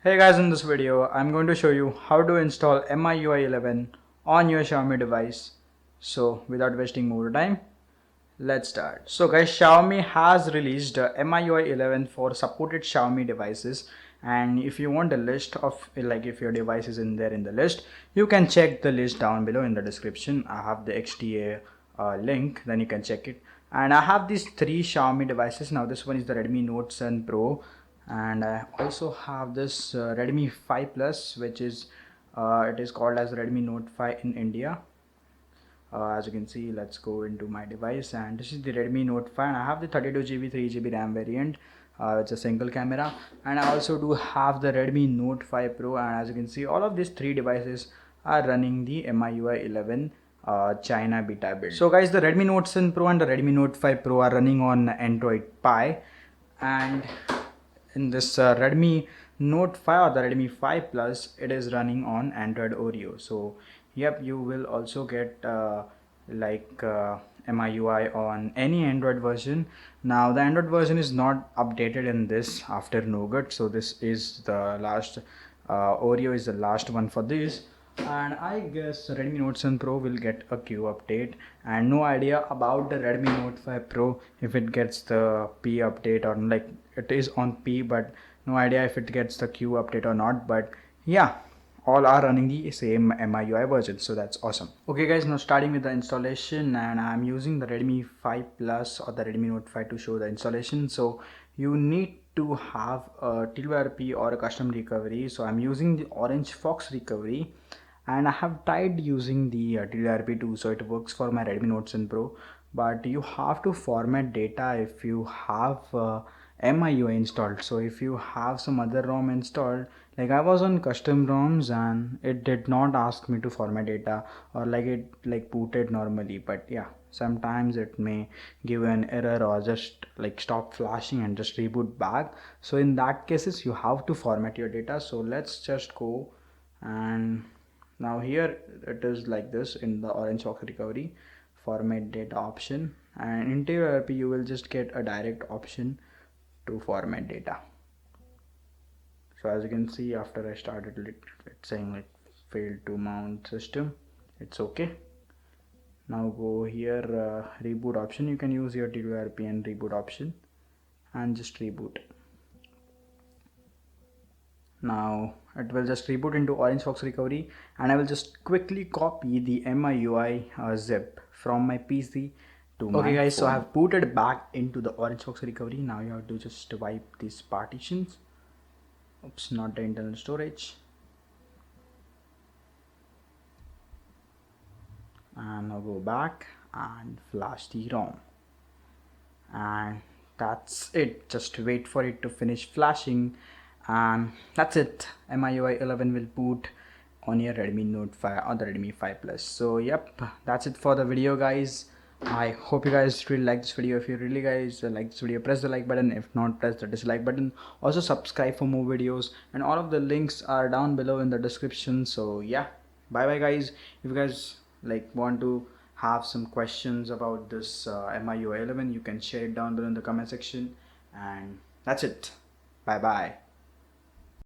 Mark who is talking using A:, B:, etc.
A: Hey guys, in this video I'm going to show you how to install MIUI 11 on your Xiaomi device. So without wasting more time, let's start. So guys, Xiaomi has released MIUI 11 for supported Xiaomi devices, and if you want a list of if your device is in there in the list, you can check the list down below in the description. I have the XTA link, then you can check it. And I have these three Xiaomi devices. Now this one is the Redmi Note 7 Pro, and I also have this Redmi 5 Plus, which is it is called as Redmi Note 5 in India. As you can see, let's go into my device, and this is the Redmi Note 5, and I have the 32GB 3GB RAM variant. It's a single camera, and I also do have the Redmi Note 5 Pro, and as you can see, all of these three devices are running the MIUI 11 China beta build. So guys, the Redmi Note 7 Pro and the Redmi Note 5 Pro are running on Android Pie, and in this Redmi Note 5 or the Redmi 5 Plus, it is running on Android Oreo. So yep, you will also get MIUI on any Android version. Now the Android version is not updated in this after Nougat, so this is the last Oreo is the last one for this. And I guess Redmi Note 7 Pro will get a Q update, and no idea about the Redmi Note 5 Pro if it gets the P update, or like it is on P, but no idea if it gets the Q update or not. But yeah, all are running the same MIUI version, so that's awesome. Okay guys, now starting with the installation, and I'm using the Redmi 5 Plus or the Redmi Note 5 to show the installation. So you need to have a TWRP or a custom recovery. So I'm using the Orange Fox recovery, and I have tried using the TWRP too, so it works for my Redmi Note 7 Pro. But you have to format data if you have MIUI installed. So if you have some other ROM installed, like I was on custom ROMs and it did not ask me to format data, or like it like booted normally. But yeah, sometimes it may give an error or just like stop flashing and just reboot back. So in that cases you have to format your data. So let's just go, and now here it is like this in the Orange Fox recovery format data option, and in TWRP you will just get a direct option to format data. So as you can see, after I started it's saying like failed to mount system. It's okay. Now go here, reboot option. You can use your TWRP and reboot option and just reboot. Now it will just reboot into Orange Fox recovery, and I will just quickly copy the MIUI zip from my PC to my phone. So I have booted back into the Orange Fox recovery. Now you have to just wipe these partitions. Oops, not the internal storage. And now go back and flash the ROM, and that's it. Just wait for it to finish flashing, and that's it. MIUI 11 will boot on your Redmi Note 5 or the Redmi 5 Plus. So yep, that's it for the video guys. I hope you guys really like this video. If you really guys like this video, press the like button. If not, press the dislike button. Also subscribe for more videos, and all of the links are down below in the description. So yeah, bye bye guys. If you guys like want to have some questions about this MIUI 11, you can share it down below in the comment section, and that's it. Bye bye.